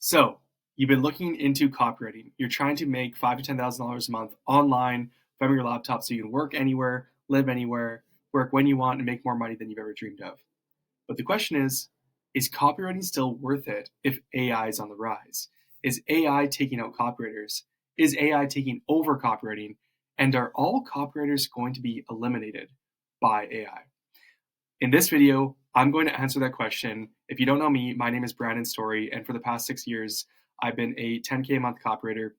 So you've been looking into copywriting. You're trying to make $5,000 to $10,000 a month online from your laptop so you can work anywhere, live anywhere, work when you want, and make more money than you've ever dreamed of. But the question is copywriting still worth it if AI is on the rise? Is AI taking out copywriters? Is AI taking over copywriting? And are all copywriters going to be eliminated by AI? In this video, I'm going to answer that question. If you don't know me, my name is Brandon Story, and for the past 6 years, I've been a 10K a month copywriter.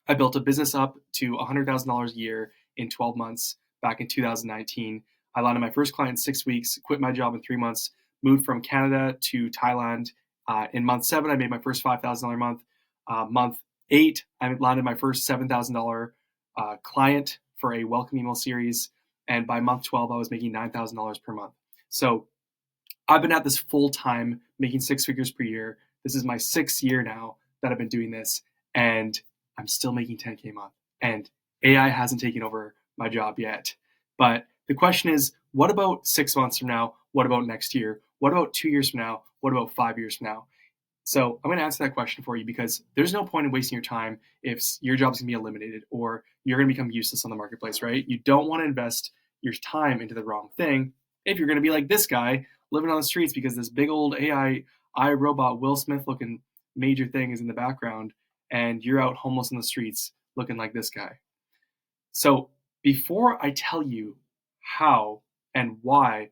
I built a business up to $100,000 a year in 12 months back in 2019. I landed my first client in 6 weeks, quit my job in 3 months, moved from Canada to Thailand. In month 7, I made my first $5,000 a month. Month 8, I landed my first $7,000 client for a welcome email series. And by month 12, I was making $9,000 per month. So I've been at this full time, making 6 figures per year. This is my 6th year now that I've been doing this, and I'm still making 10K a month. And AI hasn't taken over my job yet. But the question is, what about 6 months from now? What about next year? What about 2 years from now? What about 5 years from now? So I'm going to answer that question for you because there's no point in wasting your time if your job's going to be eliminated or you're going to become useless on the marketplace, right? You don't want to invest your time into the wrong thing if you're going to be like this guy living on the streets because this big old AI iRobot Will Smith looking major thing is in the background and you're out homeless on the streets looking like this guy. So before I tell you how and why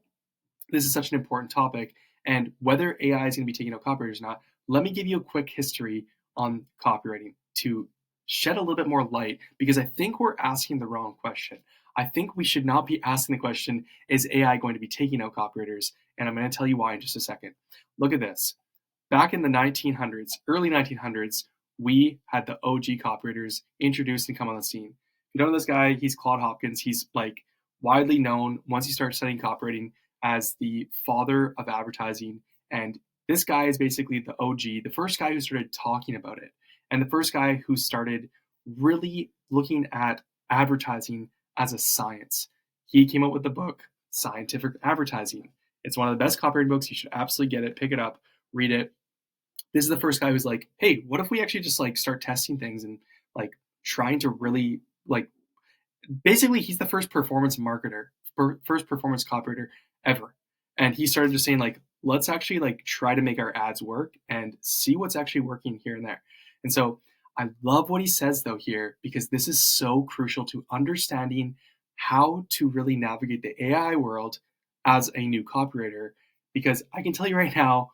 this is such an important topic and whether AI is going to be taking out copywriters or not, let me give you a quick history on copywriting to shed a little bit more light because I think we're asking the wrong question. I think we should not be asking the question, is AI going to be taking out copywriters? And I'm going to tell you why in just a second. Look at this. Back in the 1900s, early 1900s, we had the OG copywriters introduced and come on the scene. You know this guy, he's Claude Hopkins. He's like widely known once you start studying copywriting as the father of advertising. And this guy is basically the OG, the first guy who started talking about it. And the first guy who started really looking at advertising as a science. He came up with the book, Scientific Advertising. It's one of the best copywriting books. You should absolutely get it, pick it up, read it. This is the first guy who's like, hey, what if we actually just like start testing things and like trying to really like, basically he's the first performance marketer, first performance copywriter ever. And he started just saying like, let's actually like try to make our ads work and see what's actually working here and there. And so I love what he says though here because this is so crucial to understanding how to really navigate the AI world as a new copywriter. Because I can tell you right now,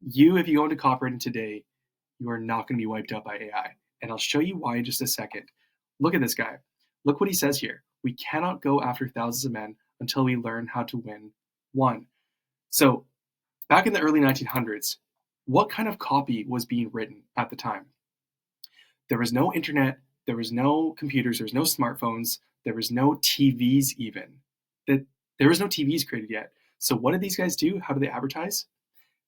if you go into copywriting today, you are not going to be wiped out by AI. And I'll show you why in just a second. Look at this guy. Look what he says here. We cannot go after thousands of men until we learn how to win one. So back in the early 1900s, what kind of copy was being written at the time? There was no internet, there was no computers, there was no smartphones, there was no TVs even. There was no TVs created yet. So what did these guys do? How do they advertise?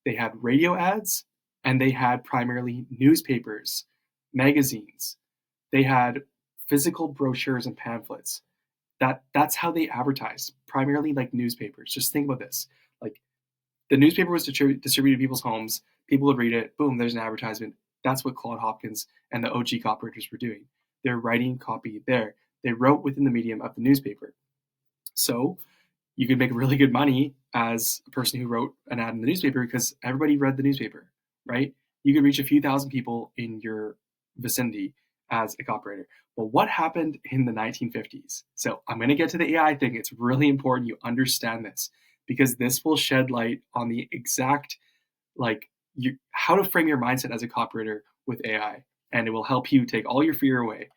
They had radio ads and they had primarily newspapers, magazines. They had physical brochures and pamphlets. That's how they advertised, primarily like newspapers. Just think about this. Like the newspaper was distributed to people's homes. People would read it. Boom, there's an advertisement. That's what Claude Hopkins and the OG copywriters were doing. They're writing copy there. They wrote within the medium of the newspaper. So you could make really good money as a person who wrote an ad in the newspaper because everybody read the newspaper, right? You could reach a few thousand people in your vicinity as a copywriter. But what happened in the 1950s? So I'm going to get to the AI thing. It's really important you understand this because this will shed light on the exact how to frame your mindset as a copywriter with AI, and it will help you take all your fear away.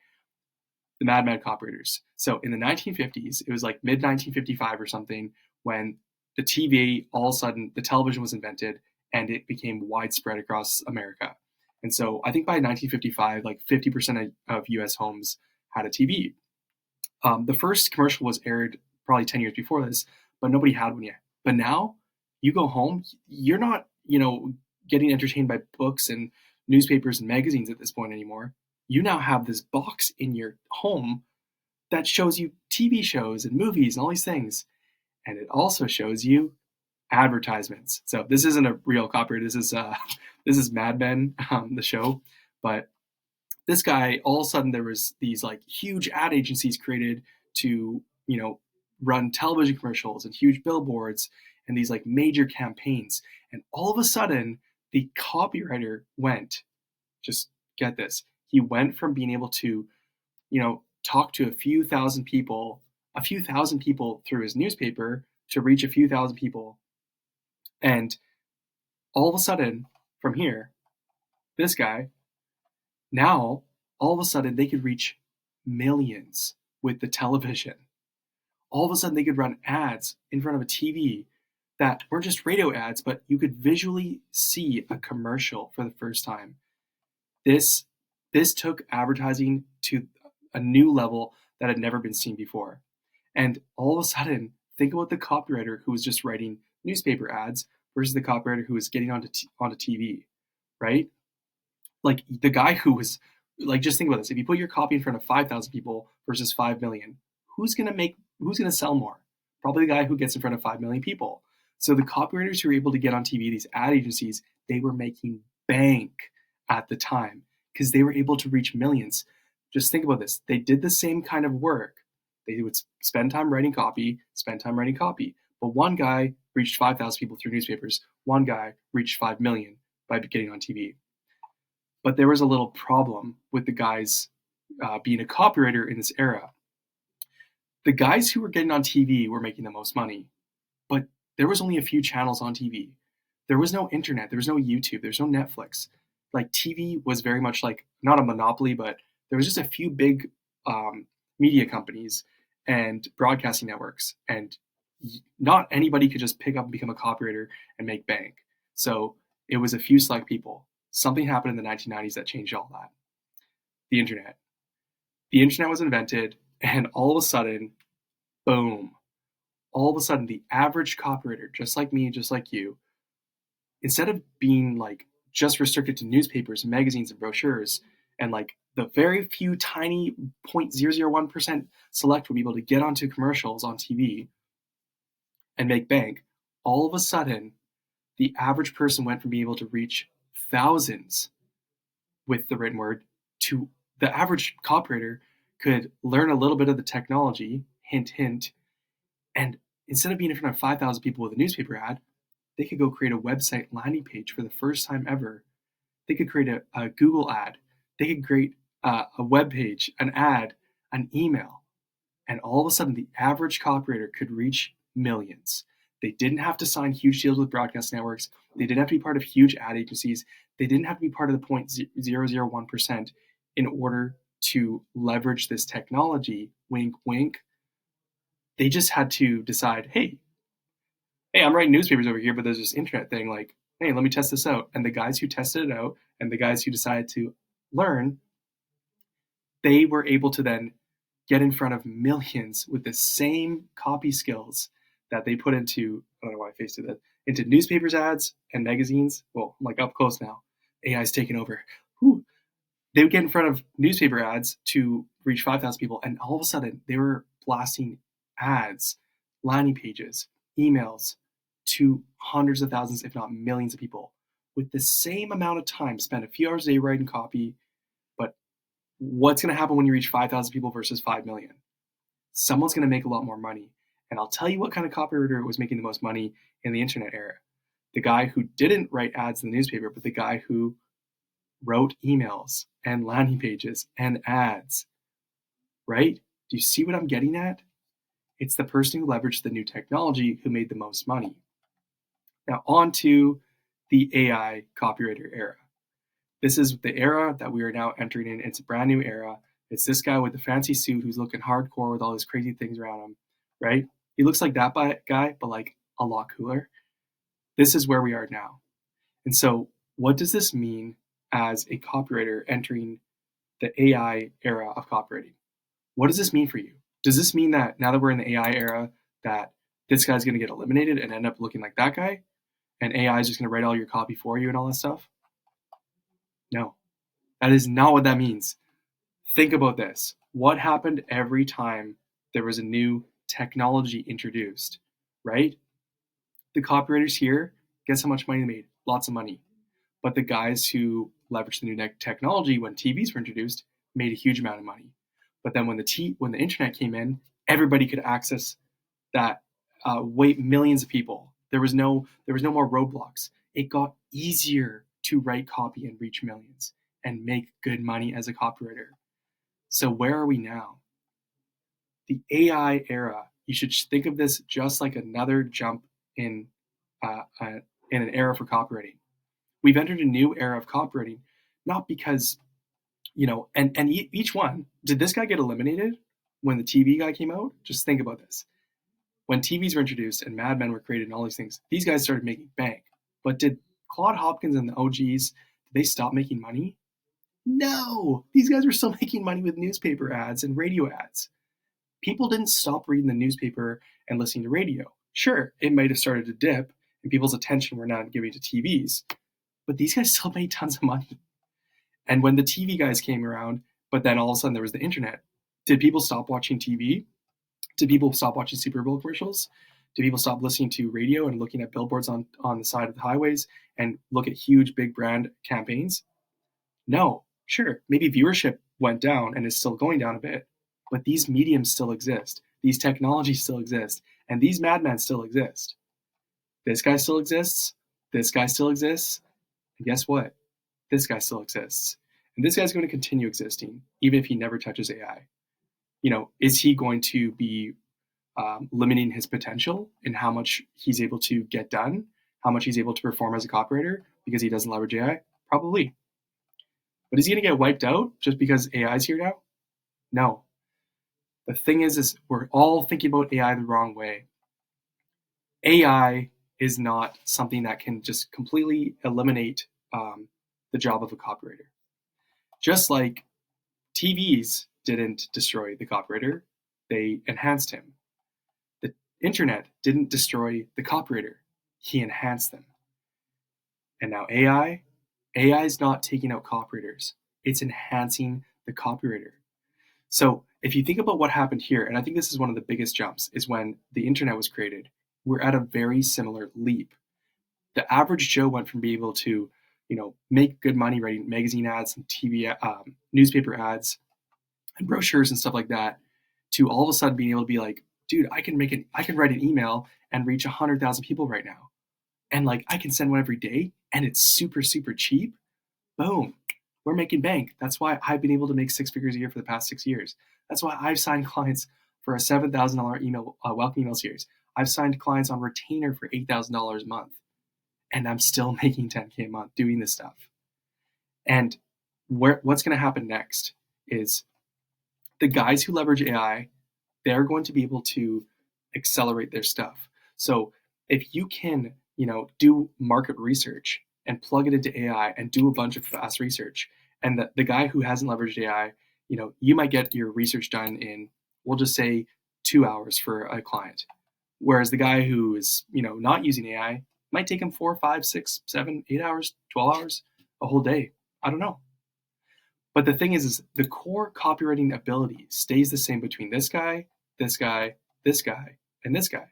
The Mad Mad copywriters. So in the 1950s, it was like mid 1955 or something when the TV, all of a sudden, the television was invented and it became widespread across America. And so I think by 1955, like 50% of US homes had a TV. The first commercial was aired probably 10 years before this, but nobody had one yet. But now you go home, you're not, getting entertained by books and newspapers and magazines at this point anymore. You now have this box in your home that shows you TV shows and movies and all these things. And it also shows you advertisements. So this isn't a real copywriter. This is Mad Men, the show. But this guy, all of a sudden, there was these like huge ad agencies created to, run television commercials and huge billboards and these like major campaigns. And all of a sudden, the copywriter went, just get this, he went from being able to, talk to a few thousand people through his newspaper to reach a few thousand people. And all of a sudden, from here, this guy, now all of a sudden they could reach millions with the television. All of a sudden they could run ads in front of a TV that weren't just radio ads, but you could visually see a commercial for the first time. This took advertising to a new level that had never been seen before. And all of a sudden, think about the copywriter who was just writing newspaper ads versus the copywriter who was getting onto TV, right? Like the guy who was like, just think about this. If you put your copy in front of 5,000 people versus 5 million, who's going to sell more? Probably the guy who gets in front of 5 million people. So the copywriters who were able to get on TV, these ad agencies, they were making bank at the time because they were able to reach millions. Just think about this. They did the same kind of work. They would spend time writing copy. But one guy reached 5,000 people through newspapers. One guy reached 5 million by getting on TV. But there was a little problem with the guys being a copywriter in this era. The guys who were getting on TV were making the most money, but there was only a few channels on TV. There was no internet. There was no YouTube. There was no Netflix. Like TV was very much like not a monopoly, but there was just a few big media companies and broadcasting networks, and not anybody could just pick up and become a copywriter and make bank. So it was a few select people. Something happened in the 1990s that changed all that. The internet. The internet was invented, and all of a sudden, boom, all of a sudden the average copywriter, just like me, just like you, instead of being like just restricted to newspapers, magazines, and brochures, and like the very few tiny 0.001% select would be able to get onto commercials on TV and make bank, all of a sudden, the average person went from being able to reach thousands with the written word to the average copywriter could learn a little bit of the technology, hint, hint, and instead of being in front of 5,000 people with a newspaper ad, they could go create a website landing page for the first time ever. They could create a Google ad. They could create a web page, an ad, an email. And all of a sudden, the average copywriter could reach millions. They didn't have to sign huge deals with broadcast networks. They didn't have to be part of huge ad agencies. They didn't have to be part of the 0.001% in order to leverage this technology. Wink, wink. They just had to decide, hey, I'm writing newspapers over here, but there's this internet thing. Like, hey, let me test this out. And the guys who tested it out and the guys who decided to learn, they were able to then get in front of millions with the same copy skills that they put into, I don't know why I faced it, into newspapers ads and magazines. Well, I'm like up close now. AI's taking over. Whew. They would get in front of newspaper ads to reach 5,000 people, and all of a sudden they were blasting ads, landing pages, emails to hundreds of thousands, if not millions of people with the same amount of time spent, a few hours a day writing copy. But what's going to happen when you reach 5,000 people versus 5 million? Someone's going to make a lot more money. And I'll tell you what kind of copywriter was making the most money in the internet era. The guy who didn't write ads in the newspaper, but the guy who wrote emails and landing pages and ads, right? Do you see what I'm getting at? It's the person who leveraged the new technology who made the most money. Now on to the AI copywriter era. This is the era that we are now entering in. It's a brand new era. It's this guy with the fancy suit who's looking hardcore with all these crazy things around him, right? He looks like that guy, but like a lot cooler. This is where we are now. And so what does this mean as a copywriter entering the AI era of copywriting? What does this mean for you? Does this mean that now that we're in the AI era, that this guy's going to get eliminated and end up looking like that guy? And AI is just going to write all your copy for you and all that stuff? No, that is not what that means. Think about this. What happened every time there was a new technology introduced, right? The copywriters here, guess how much money they made? Lots of money. But the guys who leveraged the new technology when TVs were introduced made a huge amount of money. But then when the internet came in, everybody could access that. Millions of people. There was no more roadblocks. It got easier to write copy and reach millions and make good money as a copywriter. So where are we now? The AI era. You should think of this just like another jump in an era for copywriting. We've entered a new era of copywriting, not because, and each one, did this guy get eliminated when the TV guy came out? Just think about this. When TVs were introduced and Mad Men were created and all these things, these guys started making bank. But did Claude Hopkins and the OGs, did they stop making money? No, these guys were still making money with newspaper ads and radio ads. People didn't stop reading the newspaper and listening to radio. Sure, it might have started to dip and people's attention were not given to TVs, but these guys still made tons of money. And when the TV guys came around, but then all of a sudden there was the internet, did people stop watching TV? Did people stop watching Super Bowl commercials? Did people stop listening to radio and looking at billboards on the side of the highways and look at huge big brand campaigns? No. Sure, maybe viewership went down and is still going down a bit, but these mediums still exist. These technologies still exist, and these madmen still exist. This guy still exists. This guy still exists. And guess what? This guy still exists. And this guy's going to continue existing, even if he never touches AI. Is he going to be limiting his potential in how much he's able to get done, how much he's able to perform as a copywriter because he doesn't leverage AI? Probably. But is he going to get wiped out just because AI is here now? No. The thing is we're all thinking about AI the wrong way. AI is not something that can just completely eliminate the job of a copywriter. Just like TVs didn't destroy the copywriter, they enhanced him. The internet didn't destroy the copywriter, he enhanced them. And now AI is not taking out copywriters, it's enhancing the copywriter. So if you think about what happened here, and I think this is one of the biggest jumps, is when the internet was created, we're at a very similar leap. The average Joe went from being able to, make good money writing magazine ads and TV, newspaper ads, and brochures and stuff like that, to all of a sudden being able to be like, dude, I can write an email and reach 100,000 people right now, and I can send one every day, and it's super, super cheap. Boom, we're making bank. That's why I've been able to make 6 figures a year for the past 6 years. That's why I've signed clients for a $7,000 email welcome email series. I've signed clients on retainer for $8,000 a month, and I'm still making 10K a month doing this stuff. And what's going to happen next is the guys who leverage AI, they're going to be able to accelerate their stuff. So if you can, do market research and plug it into AI and do a bunch of fast research, and the guy who hasn't leveraged AI, you might get your research done in, we'll just say 2 hours for a client. Whereas the guy who is, not using AI might take him 4, 5, 6, 7, 8 hours, 12 hours, a whole day. I don't know. But the thing is the core copywriting ability stays the same between this guy, this guy, this guy, and this guy.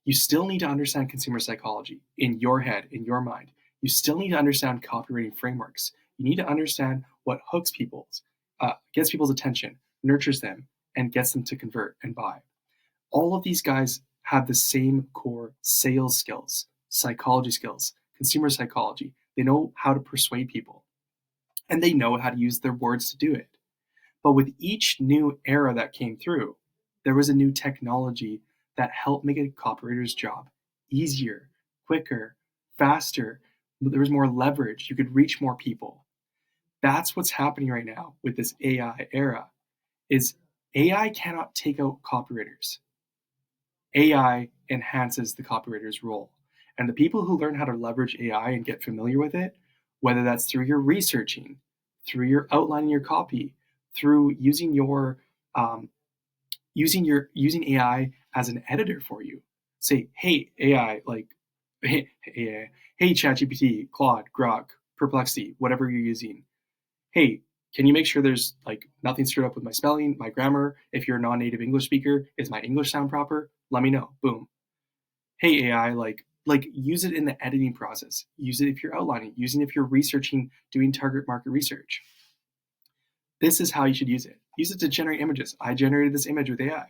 You still need to understand consumer psychology in your head, in your mind. You still need to understand copywriting frameworks. You need to understand what hooks people, gets people's attention, nurtures them, and gets them to convert and buy. All of these guys have the same core sales skills, psychology skills, consumer psychology. They know how to persuade people, and they know how to use their words to do it. But with each new era that came through, there was a new technology that helped make a copywriter's job easier, quicker, faster. There was more leverage. You could reach more people. That's what's happening right now with this AI era, is AI cannot take out copywriters. AI enhances the copywriter's role. And the people who learn how to leverage AI and get familiar with it, whether that's through your researching, through your outlining your copy, through using using AI as an editor for you. Say, hey AI, hey ChatGPT, Claude, Grok, Perplexity, whatever you're using. Hey, can you make sure there's nothing screwed up with my spelling, my grammar? If you're a non-native English speaker, is my English sound proper? Let me know. Boom. Hey AI, Like, use it in the editing process. Use it if you're outlining. Use it if you're researching, doing target market research. This is how you should use it. Use it to generate images. I generated this image with AI.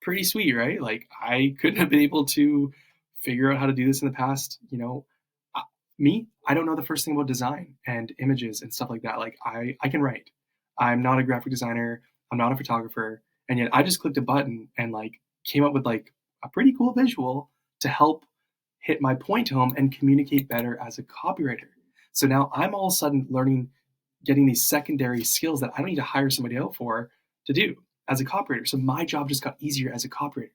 Pretty sweet, right? Like, I couldn't have been able to figure out how to do this in the past. I don't know the first thing about design and images and stuff like that. Like, I can write. I'm not a graphic designer. I'm not a photographer. And yet I just clicked a button and like came up with like a pretty cool visual to help hit my point home and communicate better as a copywriter. So now I'm all of a sudden learning, getting these secondary skills that I don't need to hire somebody out for to do as a copywriter. So my job just got easier as a copywriter.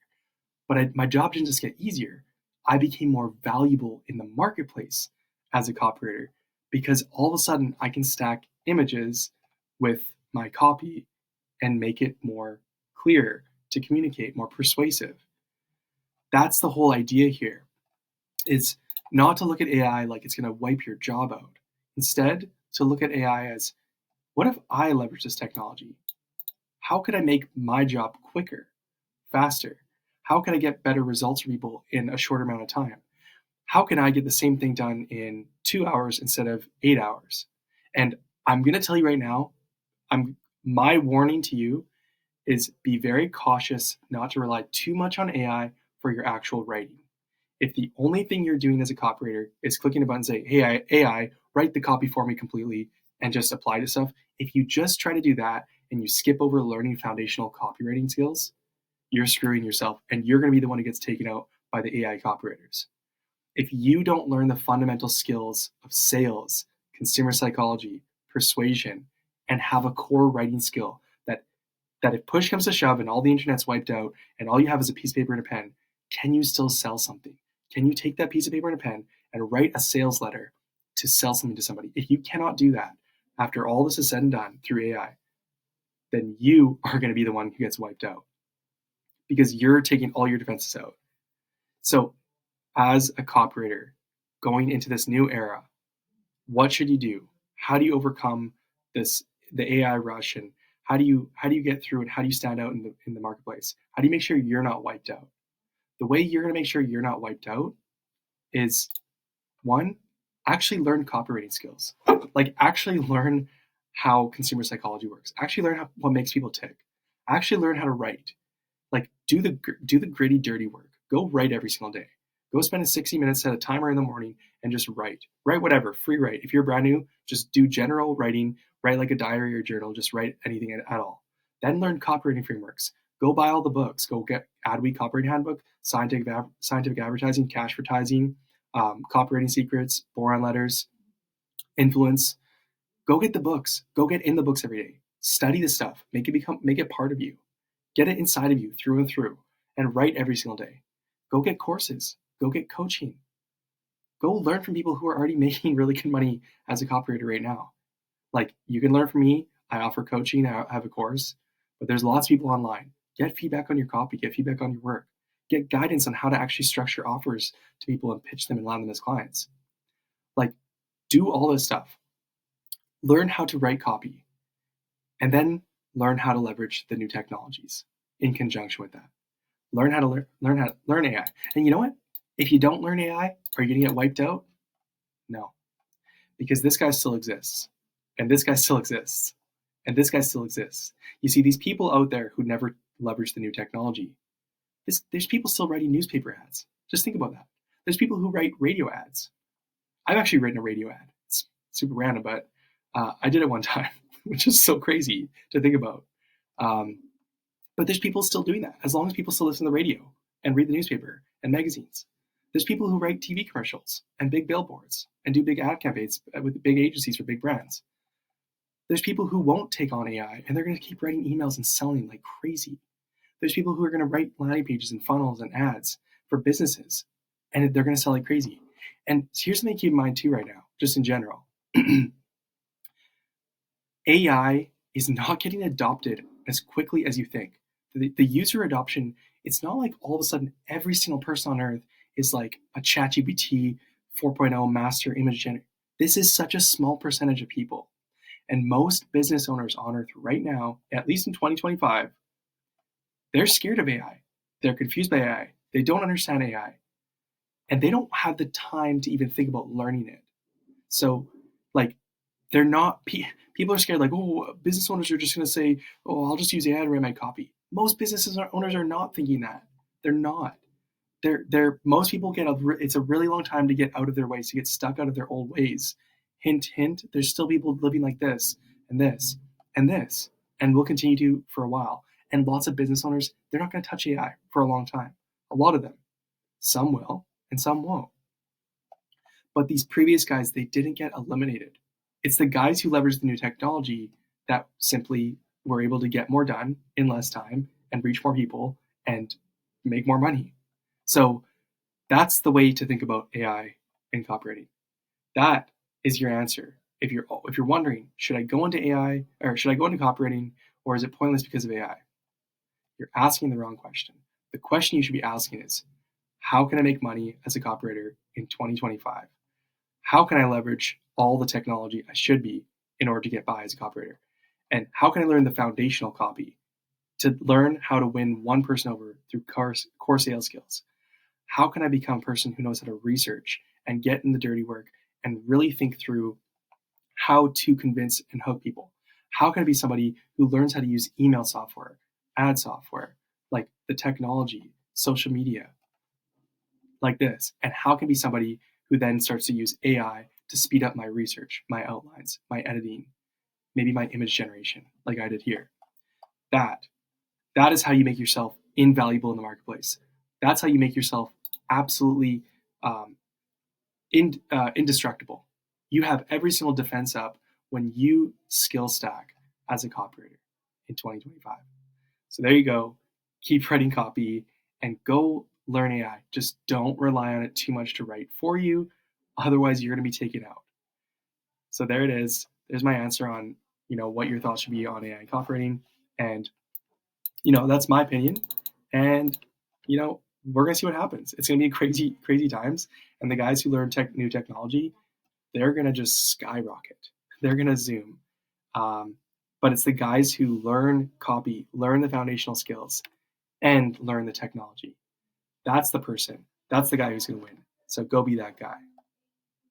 But my job didn't just get easier. I became more valuable in the marketplace as a copywriter because all of a sudden I can stack images with my copy and make it more clear to communicate, more persuasive. That's the whole idea here. Is not to look at AI like it's going to wipe your job out. Instead, to look at AI as, what if I leverage this technology? How could I make my job quicker, faster? How can I get better results for people in a shorter amount of time? How can I get the same thing done in 2 hours instead of 8 hours? And I'm going to tell you right now, my warning to you is be very cautious not to rely too much on AI for your actual writing. If the only thing you're doing as a copywriter is clicking a button and say, hey, AI, write the copy for me completely and just apply to stuff, if you just try to do that and you skip over learning foundational copywriting skills, you're screwing yourself and you're going to be the one who gets taken out by the AI copywriters. If you don't learn the fundamental skills of sales, consumer psychology, persuasion, and have a core writing skill that if push comes to shove and all the internet's wiped out and all you have is a piece of paper and a pen, can you still sell something? Can you take that piece of paper and a pen and write a sales letter to sell something to somebody? If you cannot do that after all this is said and done through AI, then you are going to be the one who gets wiped out because you're taking all your defenses out. So as a copywriter going into this new era, what should you do? How do you overcome the AI rush, and how do you get through it? How do you stand out in the marketplace? How do you make sure you're not wiped out? The way you're going to make sure you're not wiped out is, one, actually learn copywriting skills. Like, actually learn how consumer psychology works. Actually learn what makes people tick. Actually learn how to write. Like, do the gritty, dirty work. Go write every single day. Go spend 60 minutes, set a timer in the morning, and just write. Write whatever, free write. If you're brand new, just do general writing. Write like a diary or journal. Just write anything at all. Then learn copywriting frameworks. Go buy all the books. Go get Adweek Copywriting Handbook, Scientific Advertising, Cash Advertising, Copywriting Secrets, Boron Letters, Influence. Go get the books. Go get in the books every day. Study the stuff. Make it part of you. Get it inside of you through and through, and write every single day. Go get courses. Go get coaching. Go learn from people who are already making really good money as a copywriter right now. Like, you can learn from me. I offer coaching. I have a course, but there's lots of people online. Get feedback on your copy. Get feedback on your work. Get guidance on how to actually structure offers to people and pitch them and land them as clients. Like, do all this stuff. Learn how to write copy, and then learn how to leverage the new technologies in conjunction with that. Learn how to learn AI. And you know what? If you don't learn AI, are you going to get wiped out? No, because this guy still exists, and this guy still exists, and this guy still exists. You see, these people out there who never leverage the new technology, there's people still writing newspaper ads. Just think about that. There's people who write radio ads. I've actually written a radio ad. It's super random, but I did it one time, which is so crazy to think about. But there's people still doing that, as long as people still listen to the radio and read the newspaper and magazines. There's people who write TV commercials and big billboards and do big ad campaigns with big agencies for big brands. There's people who won't take on AI, and they're going to keep writing emails and selling like crazy. There's people who are going to write landing pages and funnels and ads for businesses, and they're going to sell like crazy. And here's something to keep in mind too right now, just in general. AI is not getting adopted as quickly as you think. The user adoption, it's not like all of a sudden every single person on earth is like a ChatGPT 4.0 master image generator. This is such a small percentage of people. And most business owners on earth right now, at least in 2025, they're scared of AI. They're confused by AI. They don't understand AI. and they don't have the time to even think about learning it. So, like, they're not, people are scared, like, oh, business owners are just going to say, oh, I'll just use AI to write my copy. Most owners are not thinking that. They're not. Most people it's a really long time to get out of their ways, to get stuck out of their old ways. Hint, hint, there's still people living like this and this and this, and will continue to for a while. And lots of business owners, they're not going to touch AI for a long time. A lot of them. Some will, and some won't. But these previous guys, they didn't get eliminated. It's the guys who leveraged the new technology that simply were able to get more done in less time and reach more people and make more money. So that's the way to think about AI in copywriting. That is your answer. If you're wondering, should I go into AI or should I go into copywriting, or is it pointless because of AI? You're asking the wrong question. The question you should be asking is, how can I make money as a copywriter in 2025? How can I leverage all the technology I should be in order to get by as a copywriter? And how can I learn the foundational copy to learn how to win one person over through core sales skills? How can I become a person who knows how to research and get in the dirty work and really think through how to convince and hook people? How can I be somebody who learns how to use email software, ad software, like the technology, social media, like this? And how can I be somebody who then starts to use AI to speed up my research, my outlines, my editing, maybe my image generation, like I did here? That is how you make yourself invaluable in the marketplace. That's how you make yourself absolutely indestructible. You have every single defense up when you skill stack as a copywriter in 2025. So there you go. Keep writing copy and go learn AI. Just don't rely on it too much to write for you. Otherwise, you're going to be taken out. So there it is. There's my answer on, what your thoughts should be on AI and copywriting. And, that's my opinion. And, we're going to see what happens. It's going to be crazy, crazy times. And the guys who learn new technology, they're going to just skyrocket. They're going to zoom. But it's the guys who learn copy, learn the foundational skills, and learn the technology. That's the person. That's the guy who's going to win. So go be that guy.